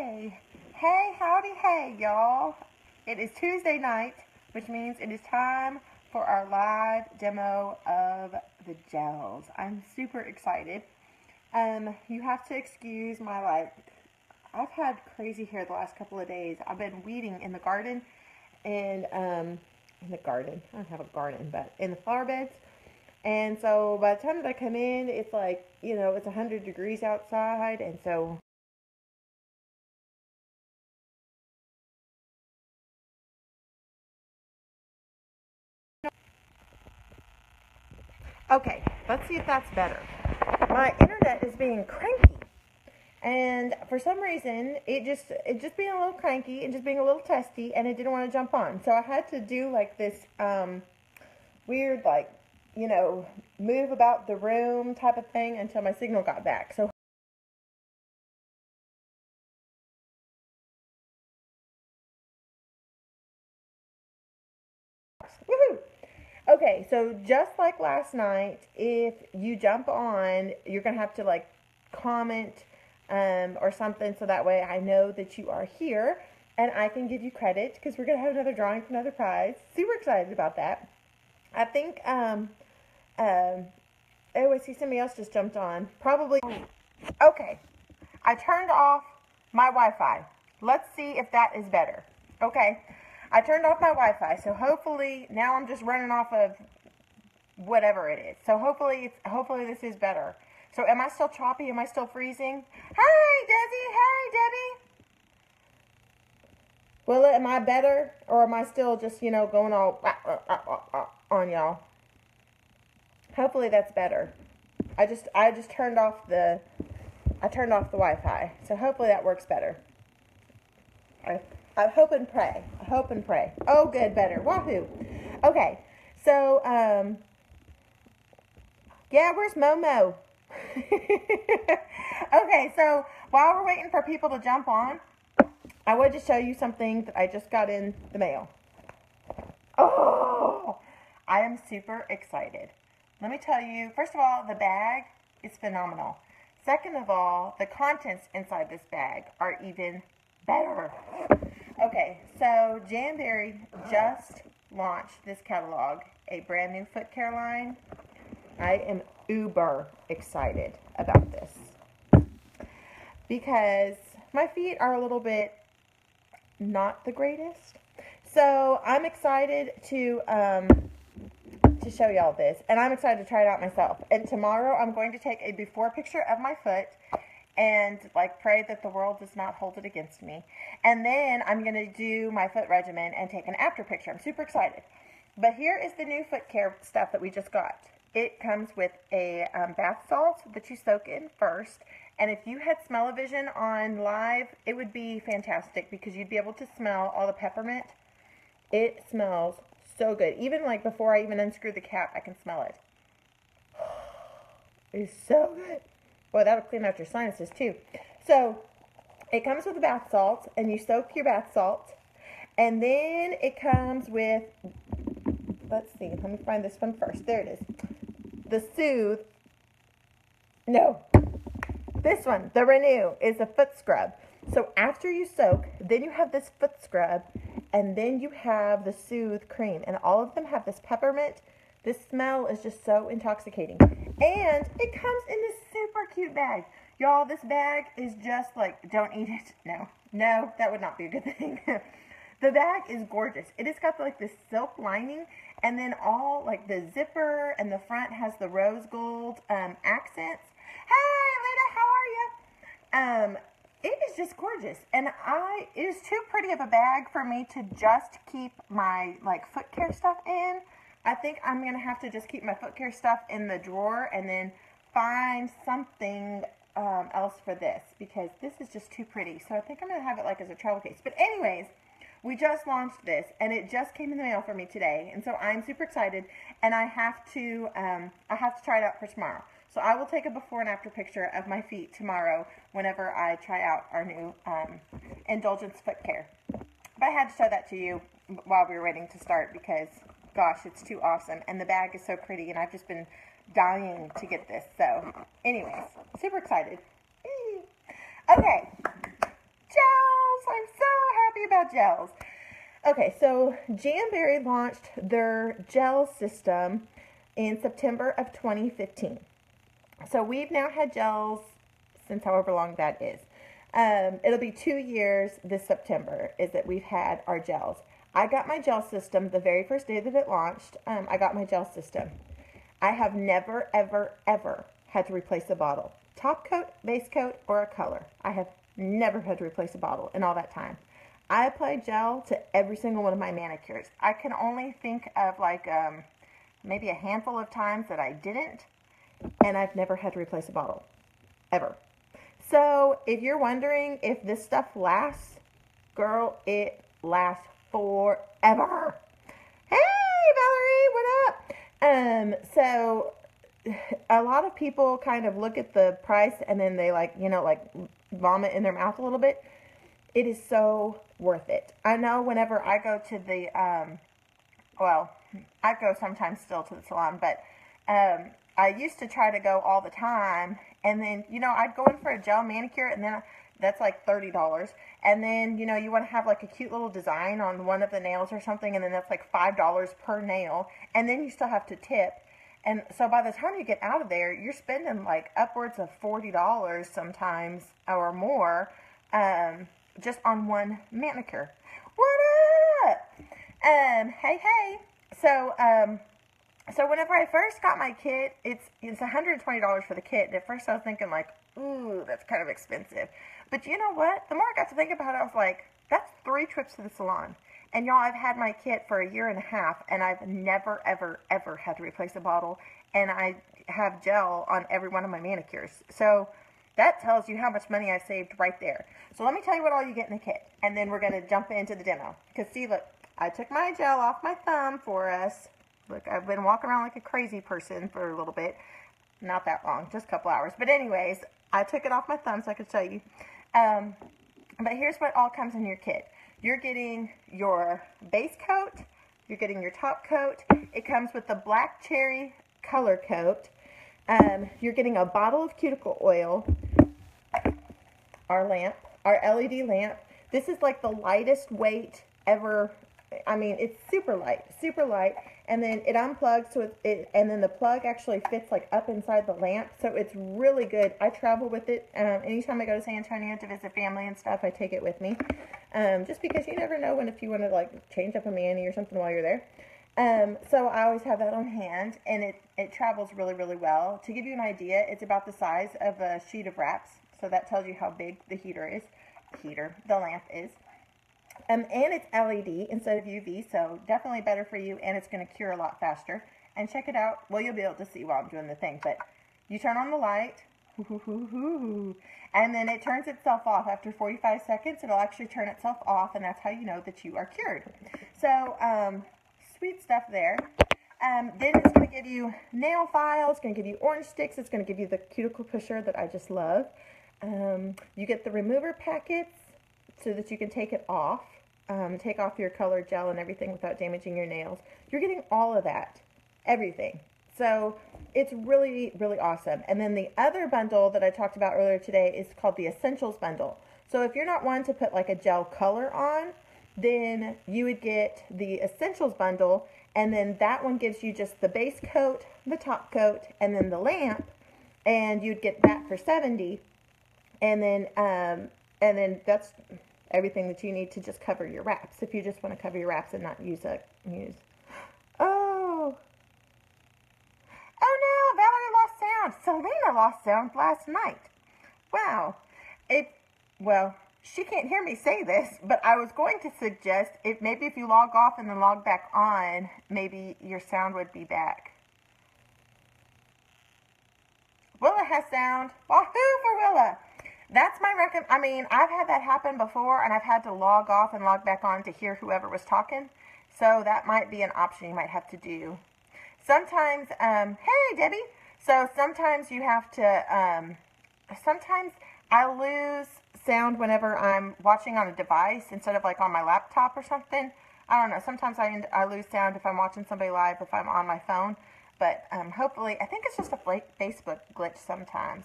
Hey, hey, howdy, hey, y'all. It is Tuesday night, which means it is time for our live demo of the gels. I'm super excited. You have to excuse my, I've had crazy hair the last couple of days. I've been weeding in the garden, and, I don't have a garden, but in the flower beds. And so by the time that I come in, it's like, it's 100 degrees outside, and so okay, let's see if that's better. My internet is being cranky, and for some reason, it just being a little cranky and just being a little testy, and it didn't want to jump on. So I had to do this weird move about the room type of thing until my signal got back. So woohoo! Okay, so just like last night, if you jump on, you're going to have to comment or something, so that way I know that you are here and I can give you credit, because we're going to have another drawing for another prize. Super excited about that. I think, oh, I see somebody else just jumped on. Probably. Okay, I turned off my Wi-Fi. Let's see if that is better. Okay. I turned off my Wi-Fi, so hopefully now I'm just running off of whatever it is. So hopefully this is better. So am I still choppy? Am I still freezing? Hi, Desi. Hi, Debbie. Am I better, or am I still just going all on y'all? Hopefully that's better. I just turned off the Wi-Fi, so hopefully that works better. I hope and pray. I hope and pray. Oh, good, better. Wahoo. Okay, so, yeah, where's Momo? Okay, so while we're waiting for people to jump on, I wanted to show you something that I just got in the mail. Oh, I am super excited. Let me tell you, first of all, the bag is phenomenal. Second of all, the contents inside this bag are even better. Okay, so Janberry just launched this catalog, a brand new foot care line. I am uber excited about this because my feet are a little bit not the greatest. So I'm excited to show y'all this, and I'm excited to try it out myself. And tomorrow I'm going to take a before picture of my foot and pray that the world does not hold it against me. And then I'm going to do my foot regimen and take an after picture. I'm super excited. But here is the new foot care stuff that we just got. It comes with a bath salt that you soak in first. And if you had smell-o-vision on live, it would be fantastic, because you'd be able to smell all the peppermint. It smells so good. Even before I even unscrew the cap, I can smell it. It's so good. Well, that'll clean out your sinuses too. So it comes with a bath salt, and you soak your bath salt. And then it comes with, let's see, let me find this one first. There it is. The Soothe. No. This one, the Renew, is a foot scrub. So after you soak, then you have this foot scrub, and then you have the Soothe cream. And all of them have this peppermint. This smell is just so intoxicating. And it comes in this super cute bag. Y'all, this bag is just don't eat it. No, that would not be a good thing. The bag is gorgeous. It has got this silk lining, and then all the zipper, and the front has the rose gold accents. Hey, Lita, how are you? It is just gorgeous, and it is too pretty of a bag for me to just keep my foot care stuff in. I think I'm going to have to just keep my foot care stuff in the drawer and then find something else for this, because this is just too pretty. So I think I'm going to have it as a travel case. But anyways, we just launched this, and it just came in the mail for me today. And so I'm super excited, and I have to try it out for tomorrow. So I will take a before and after picture of my feet tomorrow whenever I try out our new Indulgence foot care. But I had to show that to you while we were waiting to start, because gosh, it's too awesome. And the bag is so pretty, and I've just been dying to get this. So anyways, super excited. Okay. Ciao. gels. Okay, so Jamberry launched their gel system in September of 2015. So we've now had gels since however long that is. It'll be 2 years this September is that we've had our gels. I got my gel system the very first day that it launched. I got my gel system. I have never, ever, ever had to replace a bottle. Top coat, base coat, or a color. I have never had to replace a bottle in all that time. I applied gel to every single one of my manicures. I can only think of like maybe a handful of times that I didn't, and I've never had to replace a bottle, ever. So if you're wondering if this stuff lasts, girl, it lasts forever. Hey, Valerie, what up? So a lot of people kind of look at the price and then they like vomit in their mouth a little bit. It is so worth it. I know whenever I go to the, I go sometimes still to the salon, but I used to try to go all the time, and then, I'd go in for a gel manicure, and then that's like $30, and then, you want to have like a cute little design on one of the nails or something, and then that's like $5 per nail, and then you still have to tip, and so by the time you get out of there, you're spending like upwards of $40 sometimes, or more, just on one manicure. What up? Hey. So whenever I first got my kit, it's $120 for the kit. And at first I was thinking like, ooh, that's kind of expensive. But you know what? The more I got to think about it, I was like, that's 3 trips to the salon. And y'all, I've had my kit for a year and a half, and I've never, ever, ever had to replace a bottle. And I have gel on every one of my manicures. So that tells you how much money I saved right there. So let me tell you what all you get in the kit. And then we're going to jump into the demo. Because see, look, I took my gel off my thumb for us. Look, I've been walking around like a crazy person for a little bit. Not that long, just a couple hours. But anyways, I took it off my thumb so I could show you. But here's what all comes in your kit. You're getting your base coat. You're getting your top coat. It comes with the black cherry color coat. You're getting a bottle of cuticle oil. Our lamp, our LED lamp. This is like the lightest weight ever. I mean, it's super light, and then it unplugs, so and then the plug actually fits like up inside the lamp, so it's really good. I travel with it. Anytime I go to San Antonio to visit family and stuff, I take it with me, just because you never know if you want to like change up a mani or something while you're there. So I always have that on hand, and it travels really, really well. To give you an idea, it's about the size of a sheet of wraps, so that tells you how big the the lamp is. And it's LED instead of UV, so definitely better for you, and it's going to cure a lot faster. And check it out. Well, you'll be able to see while I'm doing the thing, but you turn on the light, and then it turns itself off. After 45 seconds, it'll actually turn itself off, and that's how you know that you are cured. So, sweet stuff there. Then it's going to give you nail files, it's going to give you orange sticks, it's going to give you the cuticle pusher that I just love. You get the remover packets so that you can take it off, take off your colored gel and everything without damaging your nails. You're getting all of that, everything. So it's really, really awesome. And then the other bundle that I talked about earlier today is called the Essentials Bundle. So if you're not one to put like a gel color on, then you would get the Essentials Bundle, and then that one gives you just the base coat, the top coat, and then the lamp, and you'd get that for $70. And then that's everything that you need to just cover your wraps. If you just want to cover your wraps and not use. Oh no, Valerie lost sound. Selena lost sound last night. Wow. Well, she can't hear me say this, but I was going to suggest maybe if you log off and then log back on, maybe your sound would be back. Willa has sound. Wahoo for Willa. That's my I mean, I've had that happen before, and I've had to log off and log back on to hear whoever was talking. So that might be an option you might have to do. Sometimes, hey, Debbie. So sometimes you have to, sometimes I lose sound whenever I'm watching on a device instead of like on my laptop or something. I don't know. Sometimes I lose sound if I'm watching somebody live, if I'm on my phone. But hopefully, I think it's just a Facebook glitch sometimes.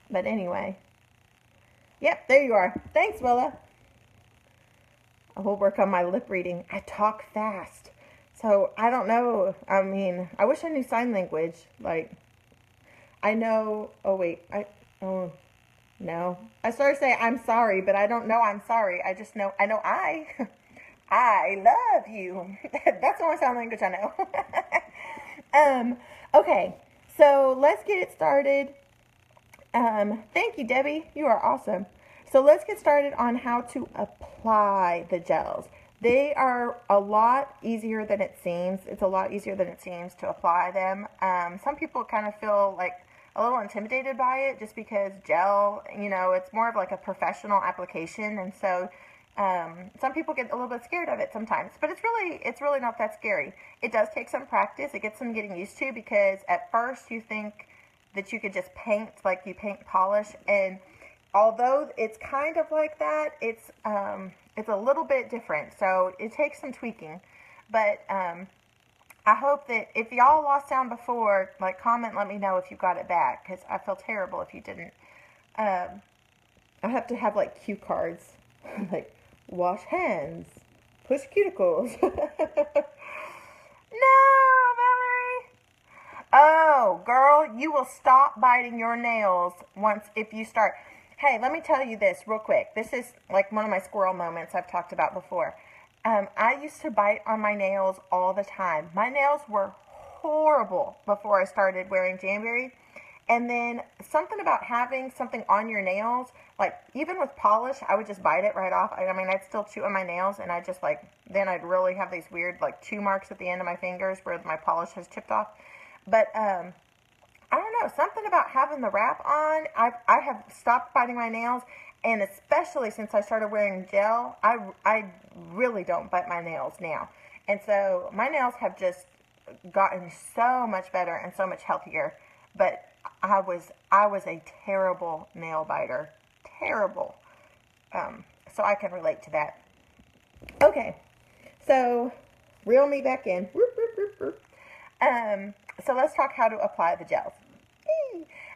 But anyway. Yep, there you are. Thanks, Willa. I will work on my lip reading. I talk fast. So, I don't know. I mean, I wish I knew sign language. Like, I know, oh, no. I started to say I'm sorry, but I don't know I'm sorry. I just know, I love you. That's the only sign language I know. Okay, so let's get it started. Thank you, Debbie. You are awesome. So let's get started on how to apply the gels. They are a lot easier than it seems. It's a lot easier than it seems to apply them. Some people kind of feel like a little intimidated by it just because gel, it's more of like a professional application. And so some people get a little bit scared of it sometimes, but it's really not that scary. It does take some practice. It gets some getting used to, because at first you think that you could just paint like you paint polish, and although it's kind of like that, it's a little bit different. So it takes some tweaking, but I hope that if y'all lost sound before, like, comment, let me know if you got it back, because I feel terrible if you didn't. I have to have like cue cards, like wash hands, push cuticles. No, Valerie. Oh, girl, you will stop biting your nails if you start. Hey, let me tell you this real quick. This is like one of my squirrel moments I've talked about before. I used to bite on my nails all the time. My nails were horrible before I started wearing Jamberry. And then something about having something on your nails, like even with polish, I would just bite it right off. I mean, I'd still chew on my nails, and then I'd really have these weird like chew marks at the end of my fingers where my polish has chipped off. But I don't know, something about having the wrap on. I have stopped biting my nails, and especially since I started wearing gel, I really don't bite my nails now. And so my nails have just gotten so much better and so much healthier. But I was a terrible nail biter. Terrible. So I can relate to that. Okay, so reel me back in. So let's talk how to apply the gels.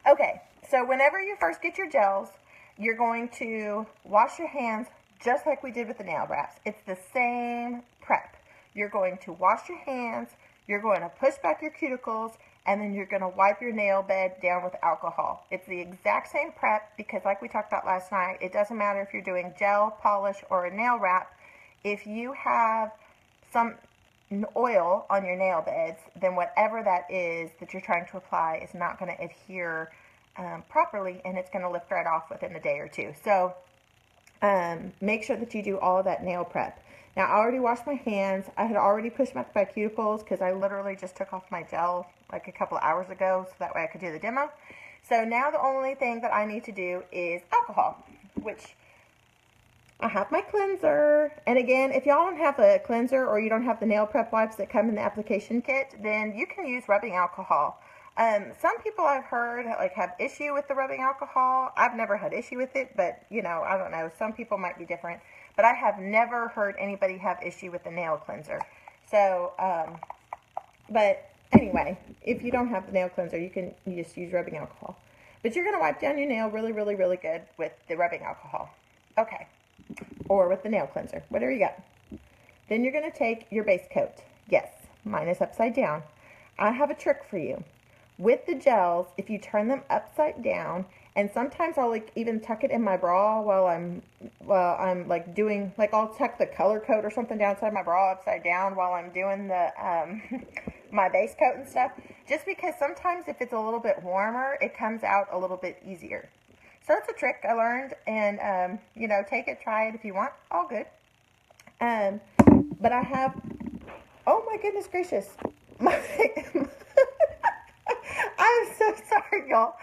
Okay, so whenever you first get your gels, you're going to wash your hands just like we did with the nail wraps. It's the same prep. You're going to wash your hands, you're going to push back your cuticles, and then you're going to wipe your nail bed down with alcohol. It's the exact same prep, because like we talked about last night, it doesn't matter if you're doing gel, polish, or a nail wrap. If you have some oil on your nail beds, then whatever that is that you're trying to apply is not going to adhere properly, and it's going to lift right off within a day or two. So make sure that you do all of that nail prep. Now, I already washed my hands. I had already pushed back my cuticles because I literally just took off my gel like a couple of hours ago, so that way I could do the demo. So now the only thing that I need to do is alcohol, which I have my cleanser. And again, if y'all don't have a cleanser or you don't have the nail prep wipes that come in the application kit, then you can use rubbing alcohol. Some people I've heard like have issue with the rubbing alcohol. I've never had issue with it, but I don't know. Some people might be different, but I have never heard anybody have issue with the nail cleanser. So, but anyway, if you don't have the nail cleanser, you just use rubbing alcohol. But you're going to wipe down your nail really, really, really good with the rubbing alcohol. Okay. Or with the nail cleanser, whatever you got. Then you're going to take your base coat. Yes, mine is upside down. I have a trick for you. With the gels, if you turn them upside down, and sometimes I'll like even tuck it in my bra while I'm like doing, like I'll tuck the color coat or something down inside my bra upside down while I'm doing the my base coat and stuff. Just because sometimes if it's a little bit warmer, it comes out a little bit easier. So it's a trick I learned, and take it, try it if you want. All good. But I have, oh my goodness gracious, I'm so sorry, y'all.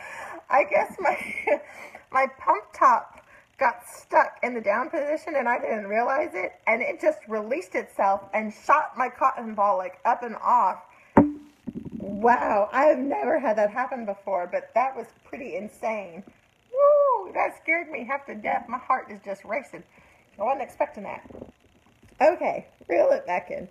I guess my pump top got stuck in the down position, and I didn't realize it, and it just released itself and shot my cotton ball like up and off. Wow, I have never had that happen before, but that was pretty insane. Woo, that scared me half to death. My heart is just racing. I wasn't expecting that. Okay, reel it back in.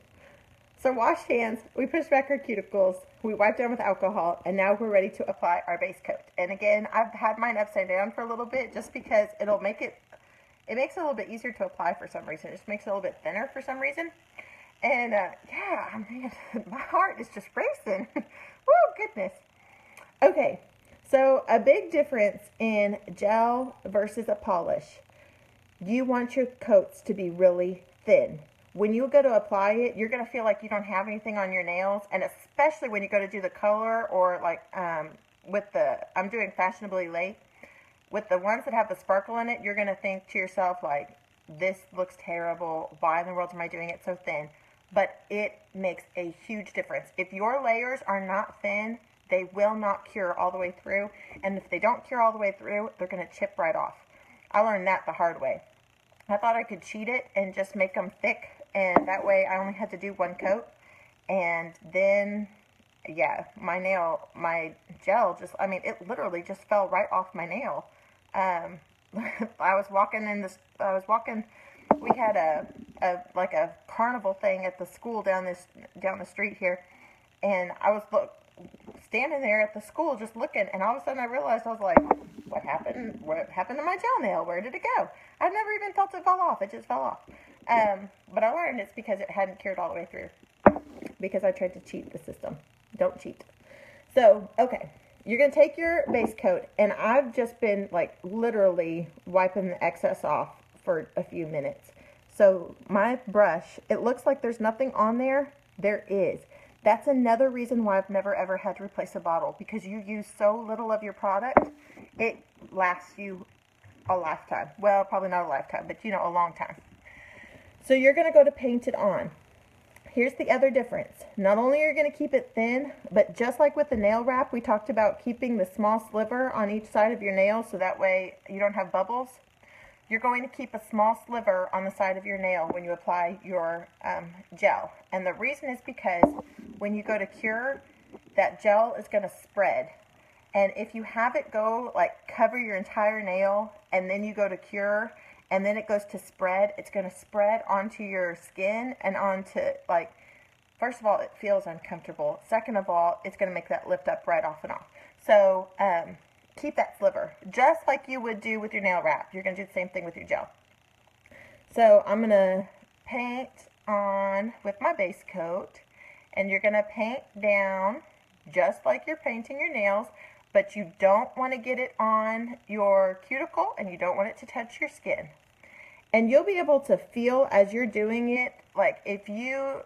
So wash hands, we push back our cuticles, we wipe down with alcohol, and now we're ready to apply our base coat. And again, I've had mine upside down for a little bit just because it'll make it it makes it a little bit easier to apply for some reason. It just makes it a little bit thinner for some reason. And yeah, man, my heart is just racing. Woo, goodness. Okay, so a big difference in gel versus a polish. You want your coats to be really thin. When you go to apply it, you're going to feel like you don't have anything on your nails, and especially when you go to do the color, or like with the, I'm doing Fashionably Late, with the ones that have the sparkle in it, you're going to think to yourself like, this looks terrible. Why in the world am I doing it so thin? But it makes a huge difference. If your layers are not thin, they will not cure all the way through. And if they don't cure all the way through, they're going to chip right off. I learned that the hard way. I thought I could cheat it and just make them thick, and that way I only had to do one coat. And then, yeah, my gel just, I mean, it literally just fell right off my nail. I was walking, we had like a carnival thing at the school down the street here, and I was standing there at the school just looking, and all of a sudden I realized, I was like, what happened to my gel nail? Where did it go? I never even felt it fall off. It just fell off. But I learned it's because it hadn't cured all the way through, because I tried to cheat the system. Don't cheat. So, okay, you're going to take your base coat, and I've just been like literally wiping the excess off for a few minutes. So my brush, it looks like there's nothing on there. There is. That's another reason why I've never ever had to replace a bottle, because you use so little of your product, it lasts you a lifetime. Well, probably not a lifetime, but you know, a long time. So you're going to go to paint it on. Here's the other difference. Not only are you going to keep it thin, but just like with the nail wrap, we talked about keeping the small sliver on each side of your nail so that way you don't have bubbles. You're going to keep a small sliver on the side of your nail when you apply your gel. And the reason is because when you go to cure, that gel is going to spread. And if you have it go, like, cover your entire nail, and then you go to cure, and then it goes to spread, it's going to spread onto your skin and onto, like, first of all, it feels uncomfortable. Second of all, it's going to make that lift up right off and off. So, keep that sliver, just like you would do with your nail wrap. You're going to do the same thing with your gel. So, I'm going to paint on with my base coat, and you're going to paint down just like you're painting your nails, but you don't want to get it on your cuticle, and you don't want it to touch your skin. And you'll be able to feel as you're doing it, like if you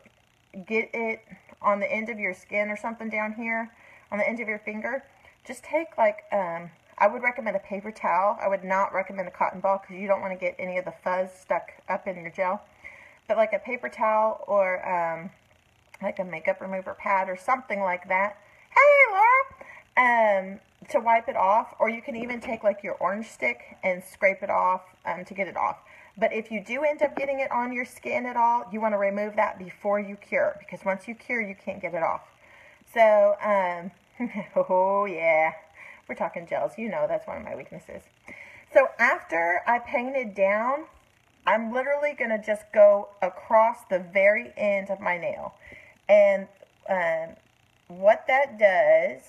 get it on the end of your skin or something down here, on the end of your finger, just take like, I would recommend a paper towel. I would not recommend a cotton ball because you don't want to get any of the fuzz stuck up in your gel. But like a paper towel or like a makeup remover pad or something like that. Hey, Laura! To wipe it off, or you can even take like your orange stick and scrape it off to get it off. But if you do end up getting it on your skin at all, you want to remove that before you cure, because once you cure, you can't get it off. So, oh yeah, we're talking gels. You know that's one of my weaknesses. So after I painted down, I'm literally going to just go across the very end of my nail. And what that does,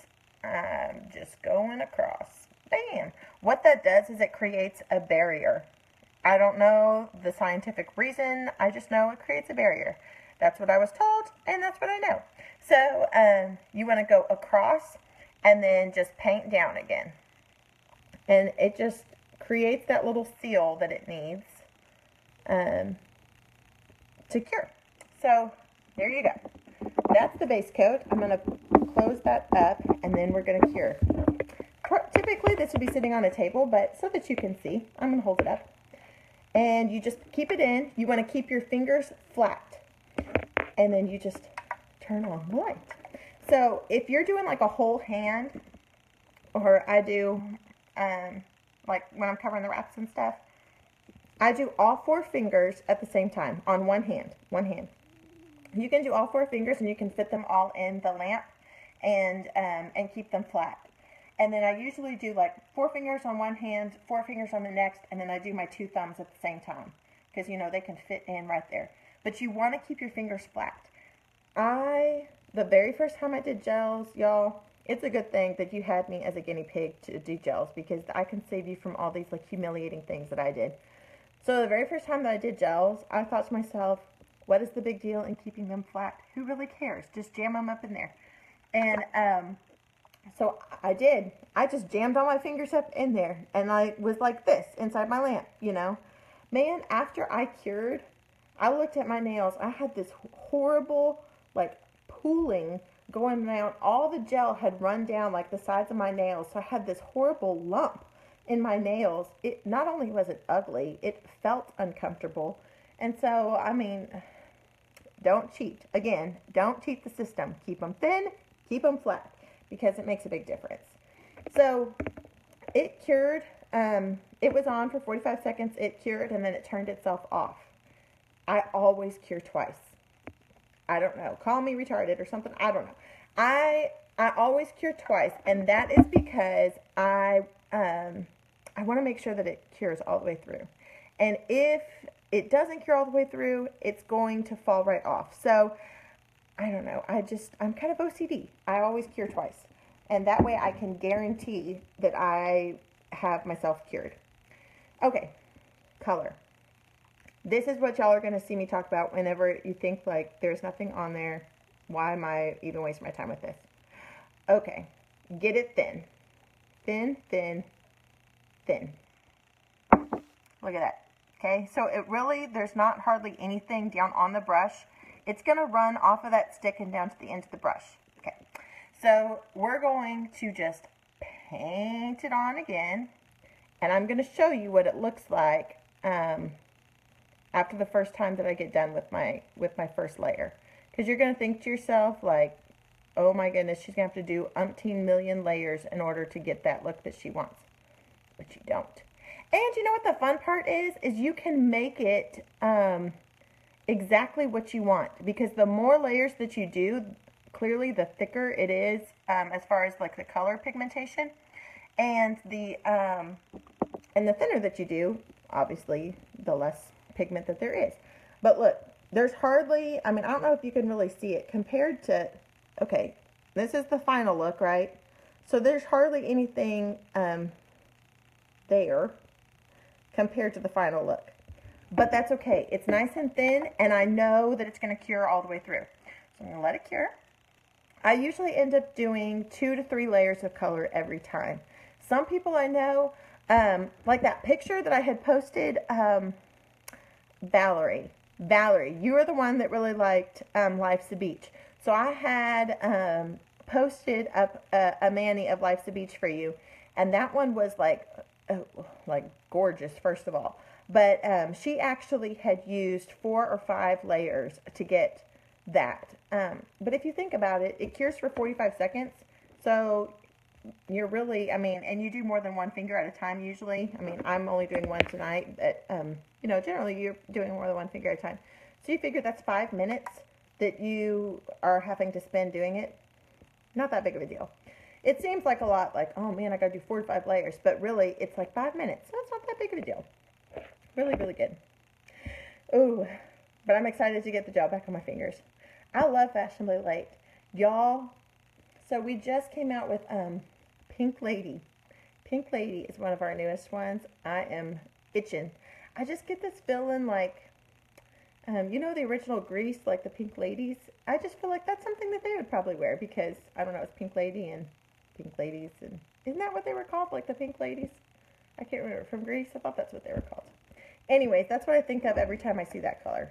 I'm just going across. Bam! What that does is it creates a barrier. I don't know the scientific reason. I just know it creates a barrier. That's what I was told, and that's what I know. So you want to go across and then just paint down again. And it just creates that little seal that it needs to cure. So there you go. That's the base coat. I'm going to close that up, and then we're going to cure. Typically, this would be sitting on a table, but so that you can see, I'm going to hold it up. And you just keep it in. You want to keep your fingers flat. And then you just turn on the light. So if you're doing like a whole hand, or I do, like when I'm covering the wraps and stuff, I do all 4 fingers at the same time on one hand. You can do all 4 fingers, and you can fit them all in the lamp and keep them flat. And then I usually do like 4 fingers on one hand, 4 fingers on the next, and then I do my 2 thumbs at the same time. Because, you know, they can fit in right there. But you want to keep your fingers flat. The very first time I did gels, y'all, it's a good thing that you had me as a guinea pig to do gels, because I can save you from all these like humiliating things that I did. So the very first time that I did gels, I thought to myself, what is the big deal in keeping them flat? Who really cares? Just jam them up in there. And so I did. I just jammed all my fingers up in there. And I was like this inside my lamp, you know. Man, after I cured, I looked at my nails. I had this horrible, like, pooling going down. All the gel had run down, like, the sides of my nails. So I had this horrible lump in my nails. It not only was it ugly, it felt uncomfortable. And so, I mean, don't cheat. Again, don't cheat the system. Keep them thin, keep them flat, because it makes a big difference. So it cured. It was on for 45 seconds. It cured, and then it turned itself off. I always cure twice. I don't know. Call me retarded or something. I don't know. I always cure twice, and that is because I want to make sure that it cures all the way through. And if it doesn't cure all the way through, it's going to fall right off. So I don't know. I'm kind of OCD. I always cure twice. And that way I can guarantee that I have myself cured. Okay, color. This is what y'all are going to see me talk about whenever you think like there's nothing on there. Why am I even wasting my time with this? Okay, get it thin. Thin, thin, thin. Look at that. Okay, so it really, there's not hardly anything down on the brush. It's going to run off of that stick and down to the end of the brush. Okay, so we're going to just paint it on again. And I'm going to show you what it looks like after the first time that I get done with my first layer. Because you're going to think to yourself, like, oh my goodness, she's going to have to do umpteen million layers in order to get that look that she wants. But you don't. And you know what the fun part is you can make it exactly what you want. Because the more layers that you do, clearly the thicker it is as far as like the color pigmentation. And the thinner that you do, obviously, the less pigment that there is. But look, there's hardly, I mean, I don't know if you can really see it compared to, okay, this is the final look, right? So there's hardly anything there compared to the final look. But that's okay. It's nice and thin, and I know that it's going to cure all the way through. So I'm going to let it cure. I usually end up doing 2 to 3 layers of color every time. Some people I know, like that picture that I had posted, Valerie, you were the one that really liked Life's a Beach. So I had posted up a mani of Life's a Beach for you, and that one was like gorgeous, first of all. But she actually had used 4 or 5 layers to get that. But if you think about it, it cures for 45 seconds. So you're really, I mean, and you do more than one finger at a time usually. I mean, I'm only doing one tonight, but, you know, generally you're doing more than one finger at a time. So you figure that's 5 minutes that you are having to spend doing it. Not that big of a deal. It seems like a lot, like, oh man, I gotta do 4 to 5 layers, but really it's like 5 minutes. So it's not that big of a deal. Really, really good. Ooh, but I'm excited to get the gel back on my fingers. I love Fashionably Late. Y'all, so we just came out with Pink Lady. Pink Lady is one of our newest ones. I am itching. I just get this feeling like, you know the original Grease, like the Pink Ladies? I just feel like that's something that they would probably wear because, I don't know, it's Pink Lady and Pink Ladies. And isn't that what they were called, like the Pink Ladies? I can't remember. From Grease? I thought that's what they were called. Anyways, that's what I think of every time I see that color.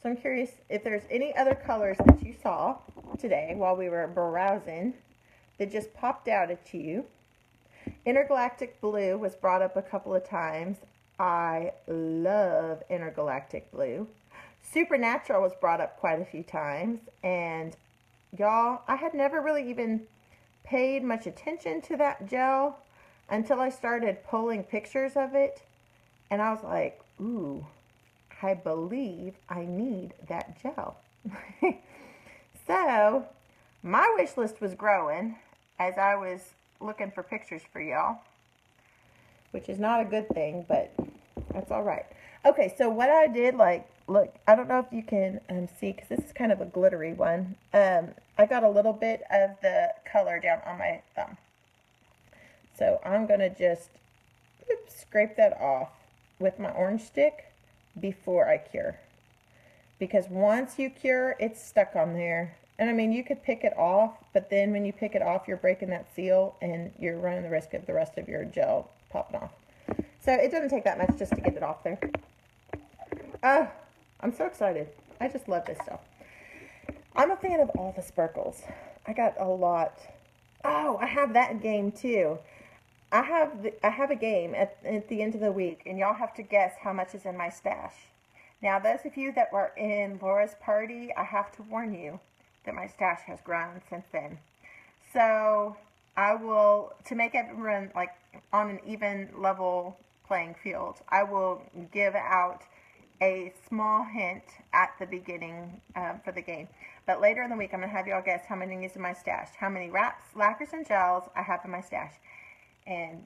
So I'm curious if there's any other colors that you saw today while we were browsing that just popped out at you. Intergalactic Blue was brought up a couple of times. I love Intergalactic Blue. Supernatural was brought up quite a few times. And y'all, I had never really even paid much attention to that gel until I started pulling pictures of it. And I was like, ooh, I believe I need that gel. So my wish list was growing as I was looking for pictures for y'all, which is not a good thing, but that's all right. Okay, so what I did, like, look, I don't know if you can see, because this is kind of a glittery one. I got a little bit of the color down on my thumb. So I'm going to just scrape that off. with my orange stick before I cure. Because once you cure, it's stuck on there. And I mean, you could pick it off, but then when you pick it off, you're breaking that seal and you're running the risk of the rest of your gel popping off. So it doesn't take that much just to get it off there. I'm so excited. I just love this stuff. I'm a fan of all the sparkles. I got a lot. Oh, I have that game too. I have a game at the end of the week, and y'all have to guess how much is in my stash. Now, those of you that were in Laura's party, I have to warn you that my stash has grown since then. So I will, to make everyone like on an even level playing field, I will give out a small hint at the beginning for the game. But later in the week, I'm going to have y'all guess how many is in my stash, how many wraps, lacquers, and gels I have in my stash. And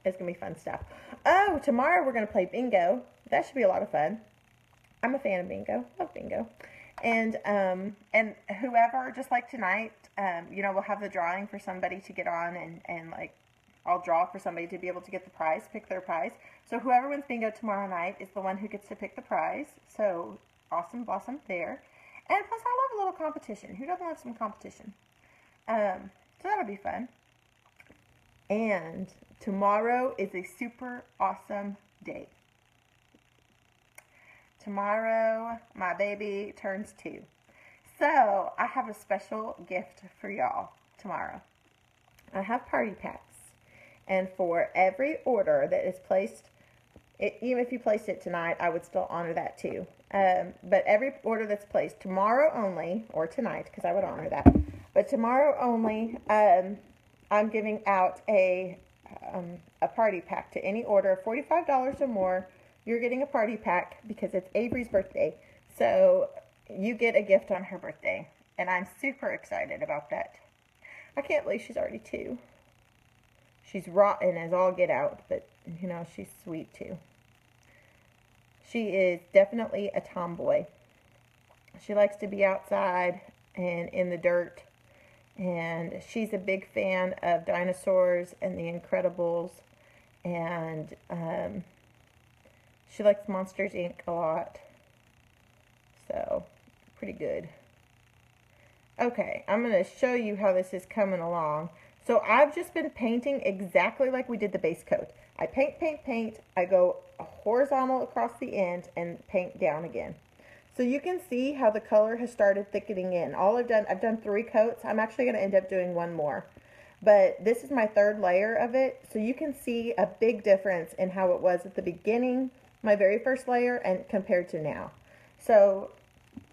it's going to be fun stuff. Oh, tomorrow we're going to play bingo. That should be a lot of fun. I'm a fan of bingo. Love bingo. And whoever, just like tonight, we'll have the drawing for somebody to get on and like, I'll draw for somebody to be able to get the prize, pick their prize. So whoever wins bingo tomorrow night is the one who gets to pick the prize. So awesome blossom there. And plus I love a little competition. Who doesn't love some competition? So that'll be fun. And tomorrow is a super awesome day. Tomorrow, my baby turns 2. So, I have a special gift for y'all tomorrow. I have party packs. And for every order that is placed, even if you placed it tonight, I would still honor that too. But every order that's placed tomorrow only, or tonight, because I would honor that. But tomorrow only, I'm giving out a party pack to any order of $45 or more. You're getting a party pack because it's Avery's birthday. So you get a gift on her birthday. And I'm super excited about that. I can't believe she's already 2. She's rotten as all get out, but, she's sweet too. She is definitely a tomboy. She likes to be outside and in the dirt. And she's a big fan of dinosaurs and the Incredibles. And she likes Monsters, Inc. a lot. So, pretty good. Okay, I'm going to show you how this is coming along. So, I've just been painting exactly like we did the base coat. I paint, paint, paint. I go horizontal across the end and paint down again. So, you can see how the color has started thickening in. I've done 3 coats. I'm actually going to end up doing 1 more. But this is my 3rd layer of it. So, you can see a big difference in how it was at the beginning, my very first layer, and compared to now. So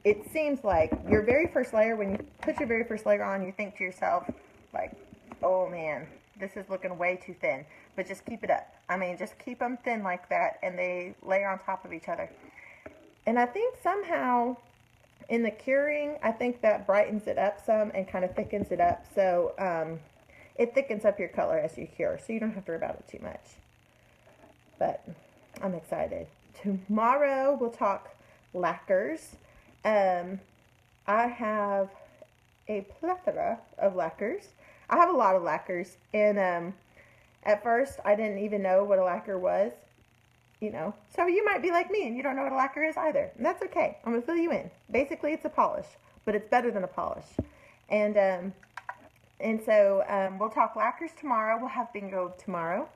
it seems like your very first layer, when you put your very first layer on, you think to yourself, like, oh man, this is looking way too thin. But just keep it up. I mean, just keep them thin like that, and they layer on top of each other. And I think somehow in the curing, I think that brightens it up some and kind of thickens it up. So it thickens up your color as you cure, so you don't have to worry about it too much. But I'm excited. Tomorrow we'll talk lacquers. I have a plethora of lacquers. I have a lot of lacquers. And at first I didn't even know what a lacquer was. So you might be like me and you don't know what a lacquer is either. And that's okay. I'm going to fill you in. Basically it's a polish, but it's better than a polish. And so we'll talk lacquers tomorrow. We'll have bingo tomorrow.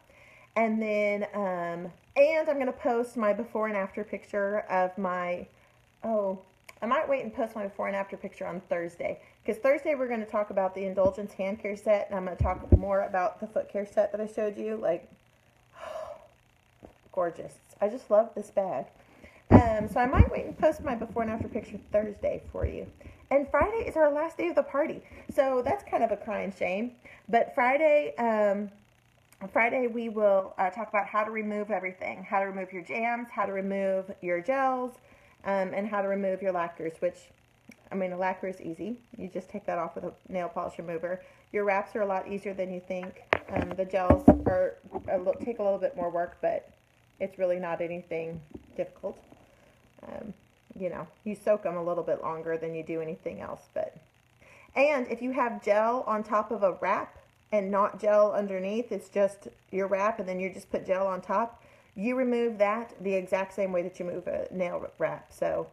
And then, and I'm going to post my before and after picture of my, I might wait and post my before and after picture on Thursday. Because Thursday we're going to talk about the Indulgence hand care set. And I'm going to talk more about the foot care set that I showed you. Like, gorgeous. I just love this bag. So I might wait and post my before and after picture Thursday for you. And Friday is our last day of the party. So that's kind of a crying shame. But Friday we will talk about how to remove everything. How to remove your jams, how to remove your gels, and how to remove your lacquers, which, I mean, a lacquer is easy. You just take that off with a nail polish remover. Your wraps are a lot easier than you think. The gels take a little bit more work, but it's really not anything difficult. You soak them a little bit longer than you do anything else. And if you have gel on top of a wrap and not gel underneath, it's just your wrap and then you just put gel on top, you remove that the exact same way that you move a nail wrap. So,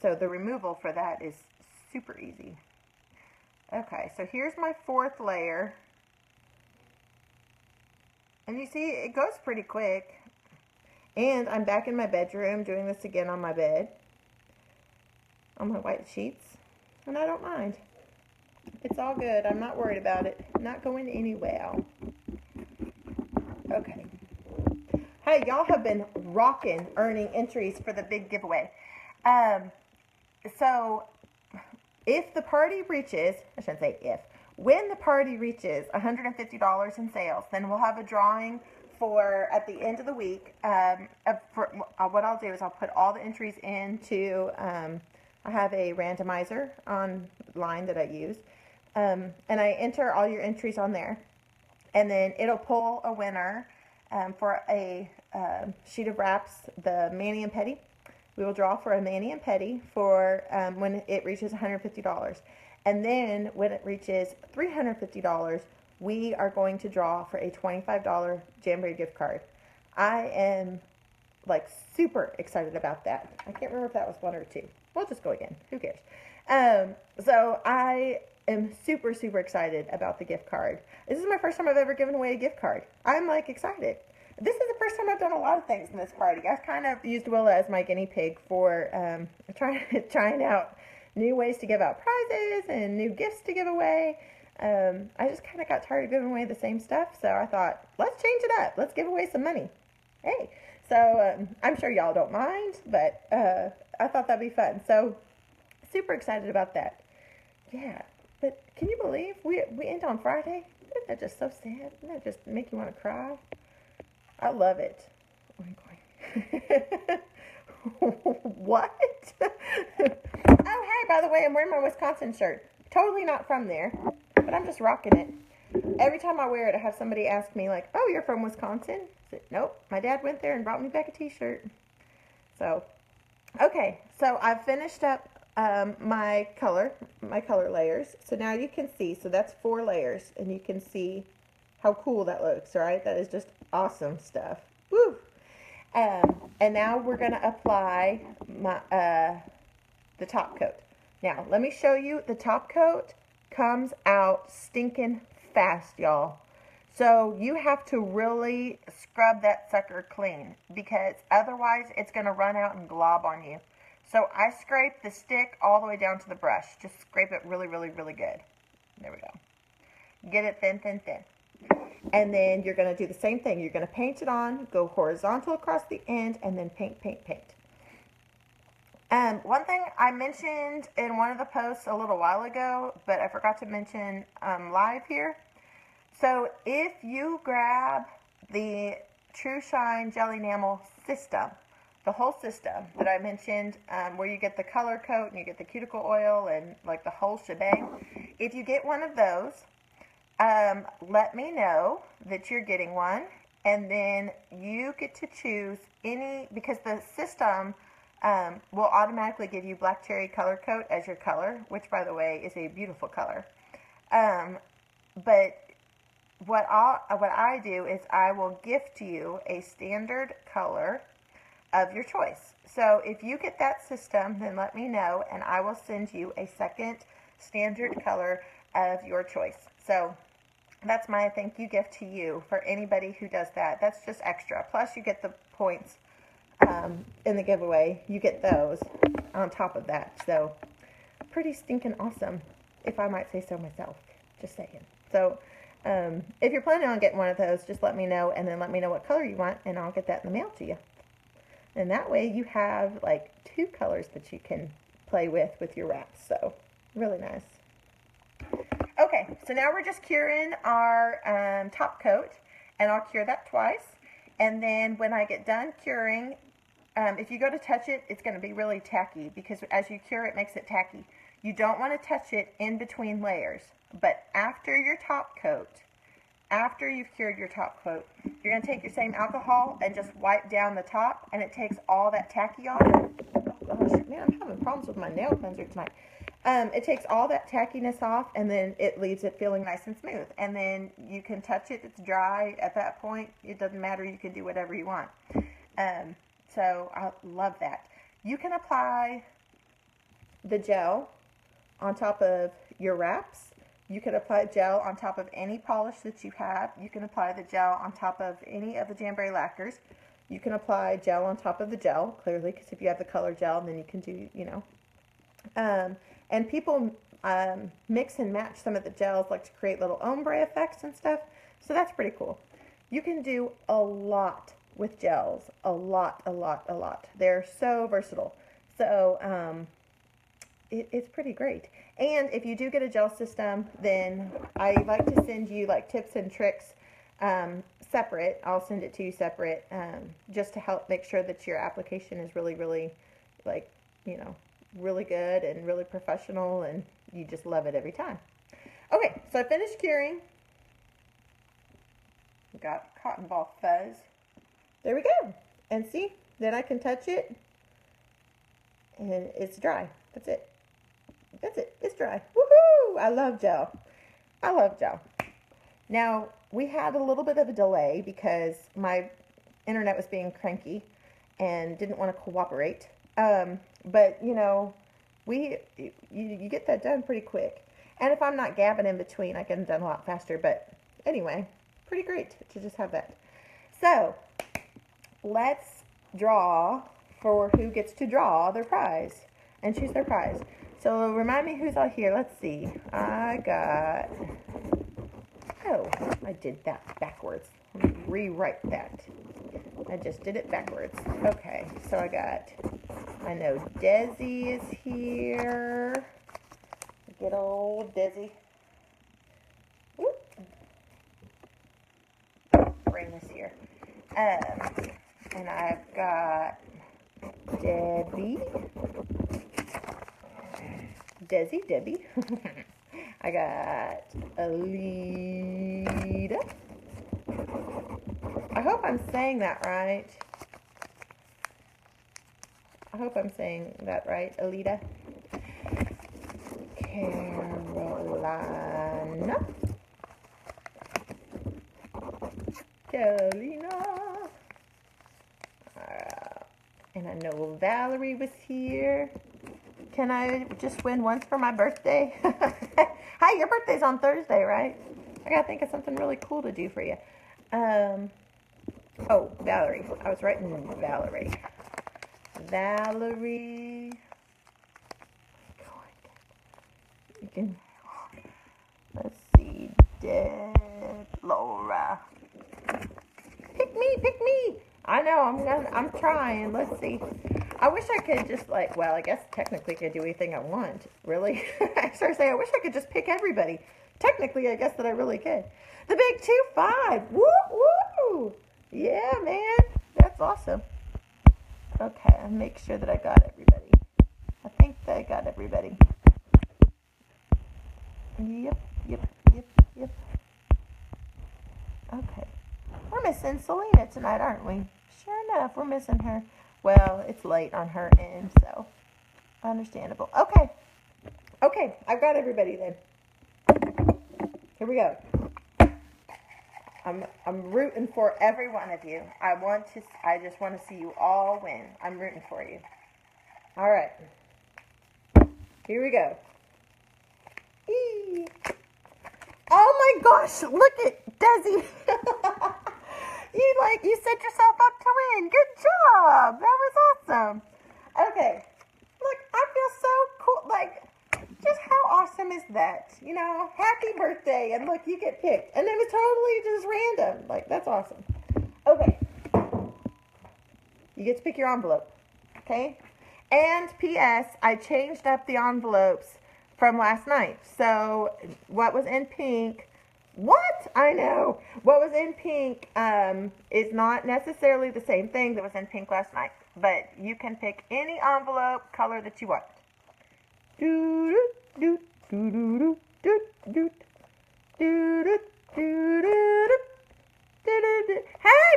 so the removal for that is super easy. Okay, so here's my 4th layer. And you see, it goes pretty quick. And I'm back in my bedroom doing this again on my bed, on my white sheets. And I don't mind. It's all good. I'm not worried about it. Not going anywhere. Okay. Hey, y'all have been rocking earning entries for the big giveaway. So, if the party reaches, I shouldn't say if, when the party reaches $150 in sales, then we'll have a drawing for, at the end of the week, what I'll do is I'll put all the entries into, I have a randomizer online that I use, and I enter all your entries on there, and then it'll pull a winner for a sheet of wraps, the Mani and Petty. We will draw for a Mani and Petty for when it reaches $150. And then when it reaches $350, we are going to draw for a $25 Jamboree gift card. I am like super excited about that. I can't remember if that was 1 or 2. We'll just go again. Who cares? So I am super, super excited about the gift card. This is my first time I've ever given away a gift card. I'm like excited. This is the first time I've done a lot of things in this party. I've kind of used Willa as my guinea pig for trying out new ways to give out prizes and new gifts to give away. I just kind of got tired of giving away the same stuff, so I thought, let's change it up. Let's give away some money. Hey, so I'm sure y'all don't mind, but I thought that'd be fun. So super excited about that. Yeah, but can you believe we end on Friday? Isn't that just so sad? Doesn't that just make you want to cry? I love it. What? Oh, hey, by the way, I'm wearing my Wisconsin shirt. Totally not from there, but I'm just rocking it. Every time I wear it, I have somebody ask me, like, oh, you're from Wisconsin? I said, nope, my dad went there and brought me back a t-shirt. So, okay, so I've finished up my color layers. So now you can see, so that's 4 layers, and you can see how cool that looks, right? That is just awesome stuff. Woo! And now we're going to apply my the top coat. Now, let me show you. The top coat comes out stinking fast, y'all. So you have to really scrub that sucker clean, because otherwise it's going to run out and glob on you. So I scrape the stick all the way down to the brush. Just scrape it really, really, really good. There we go. Get it thin, thin, thin. And then you're going to do the same thing. You're going to paint it on, go horizontal across the end, and then paint, paint, paint. One thing I mentioned in one of the posts a little while ago, but I forgot to mention live here. So if you grab the TruShine Jelly Enamel system, the whole system that I mentioned, where you get the color coat and you get the cuticle oil and like the whole shebang, if you get one of those, let me know that you're getting one, and then you get to choose any, because the system will automatically give you Black Cherry Color Coat as your color, which, by the way, is a beautiful color. But what I do is I will gift you a standard color of your choice. So if you get that system, then let me know, and I will send you a second standard color of your choice. So that's my thank you gift to you for anybody who does that. That's just extra. Plus you get the points in the giveaway. You get those on top of that. So pretty stinking awesome, if I might say so myself. Just saying. So if you're planning on getting one of those, just let me know, and then let me know what color you want, and I'll get that in the mail to you. And that way you have like 2 colors that you can play with your wraps. So really nice. Okay, so now we're just curing our top coat, and I'll cure that twice. And then when I get done curing, if you go to touch it, it's going to be really tacky, because as you cure it makes it tacky. You don't want to touch it in between layers, but after your top coat, after you've cured your top coat, you're going to take your same alcohol and just wipe down the top, and it takes all that tacky off. Oh gosh, man, I'm having problems with my nail cleanser tonight. It takes all that tackiness off, and then it leaves it feeling nice and smooth. And then you can touch it. It's dry at that point. It doesn't matter. You can do whatever you want. So I love that. You can apply the gel on top of your wraps. You can apply gel on top of any polish that you have. You can apply the gel on top of any of the Jamboree lacquers. You can apply gel on top of the gel, clearly, because if you have the color gel, then you can do, you know. And people mix and match some of the gels, like to create little ombre effects and stuff. So that's pretty cool. You can do a lot with gels. A lot. They're so versatile. So it's pretty great. And if you do get a gel system, then I like to send you like tips and tricks separate. I'll send it to you separate just to help make sure that your application is really, really, like, you know, really good and really professional, and you just love it every time. Okay, so I finished curing. Got cotton ball fuzz. There we go. And see, then I can touch it, and it's dry. That's it. That's it. It's dry. Woohoo! I love gel. I love gel. Now, we had a little bit of a delay because my internet was being cranky and didn't want to cooperate. But, you know, you get that done pretty quick. And if I'm not gabbing in between, I get them done a lot faster. But anyway, pretty great to just have that. So, let's draw for who gets to draw their prize and choose their prize. So, remind me who's all here. Let's see. I got... Oh, I did that backwards. Let me rewrite that. I just did it backwards. Okay, so I know Desi is here. Good old Desi. Whoop. Bring this here. And I've got Debbie. Debbie. I got Alita. I hope I'm saying that right. Alita. Carolina. And I know Valerie was here. Can I just win once for my birthday? Hi, your birthday's on Thursday, right? I gotta think of something really cool to do for you. Oh, Valerie. I was writing Valerie. You can, let's see, Laura. Pick me. I know, I'm trying. Let's see. I wish I could just well, I guess technically I could do anything I want, really. I started saying, I wish I could just pick everybody. Technically, I guess that I really could. The big 2-5. Woo! Yeah, man. That's awesome. Okay, I'll make sure that I got everybody. I think that I got everybody. Yep. Okay. We're missing Selena tonight, aren't we? Sure enough, we're missing her. Well, it's late on her end, so understandable. Okay, I've got everybody then. Here we go. I'm rooting for every one of you. I just want to see you all win. I'm rooting for you. All right. Here we go. Eee. Oh my gosh, look at Desi. You set yourself up to win. Good job. That was awesome. Okay. Look, I feel so cool. Just how awesome is that? You know, happy birthday. And look, you get picked. And it was totally just random. That's awesome. Okay. You get to pick your envelope. Okay? And P.S., I changed up the envelopes from last night. So, what was in pink... What? I know. What was in pink is not necessarily the same thing that was in pink last night. But you can pick any envelope color that you want. Hey,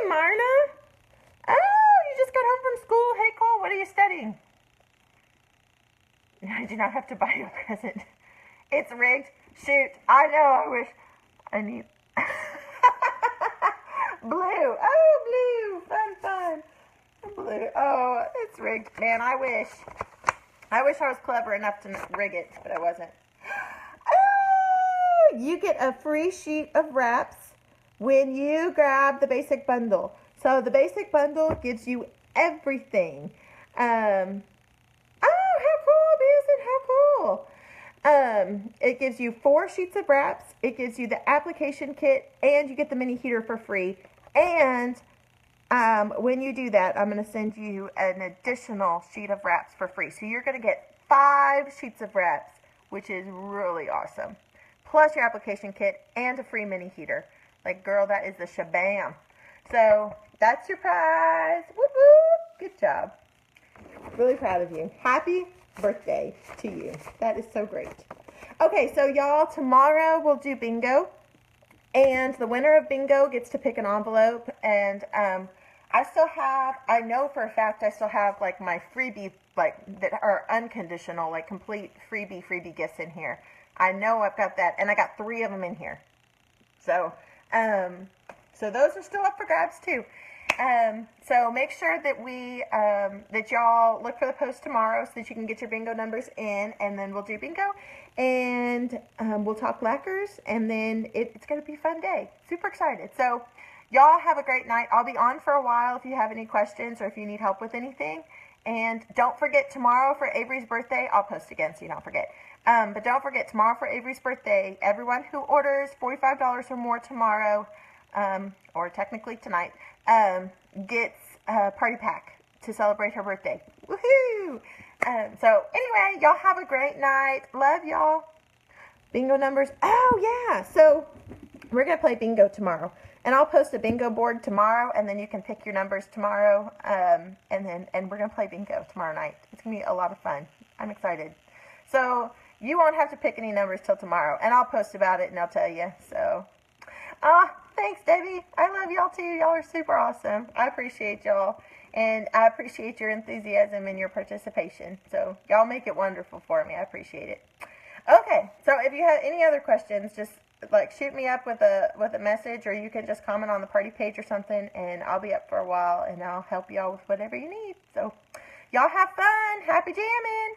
Marna. Oh, you just got home from school. Hey, Cole, what are you studying? I do not have to buy you a present. It's rigged. Shoot. I know. I wish. I need. Blue. Oh, blue. Fun. Blue. Oh, it's rigged. Man, I wish I was clever enough to rig it, but I wasn't. Oh, you get a free sheet of wraps when you grab the basic bundle. So the basic bundle gives you everything. Oh, how cool, Beason, how cool. It gives you 4 sheets of wraps. It gives you the application kit, and you get the mini heater for free. And when you do that, I'm going to send you an additional sheet of wraps for free. So you're going to get 5 sheets of wraps, which is really awesome. Plus your application kit and a free mini heater. Like, girl, that is the shabam. So that's your prize. Whoop, whoop. Good job. Really proud of you. Happy birthday to you. That is so great. Okay, so y'all, tomorrow we'll do bingo. And the winner of bingo gets to pick an envelope. And I know for a fact I still have, like, my freebie, like, that are unconditional, like, complete freebie gifts in here. I know I've got that. And I got 3 of them in here. So, so those are still up for grabs, too. So make sure that that y'all look for the post tomorrow so that you can get your bingo numbers in, and then we'll do bingo, and we'll talk lacquers, and then it's going to be a fun day. Super excited. So y'all have a great night. I'll be on for a while if you have any questions or if you need help with anything. And don't forget, tomorrow for Avery's birthday, I'll post again so you don't forget. But don't forget, tomorrow for Avery's birthday, everyone who orders $45 or more tomorrow, or technically tonight, gets a party pack to celebrate her birthday. Woohoo! So anyway, y'all have a great night. Love y'all. Bingo numbers. Oh yeah. So we're gonna play bingo tomorrow, and I'll post a bingo board tomorrow, and then you can pick your numbers tomorrow. And we're gonna play bingo tomorrow night. It's gonna be a lot of fun. I'm excited. So you won't have to pick any numbers till tomorrow, and I'll post about it and I'll tell you. So, thanks, Debbie. I love y'all too. Y'all are super awesome. I appreciate y'all, and I appreciate your enthusiasm and your participation. So y'all make it wonderful for me. I appreciate it. Okay, so if you have any other questions, just like shoot me up with a message, or you can just comment on the party page or something, and I'll be up for a while, and I'll help y'all with whatever you need. So y'all have fun. Happy jamming.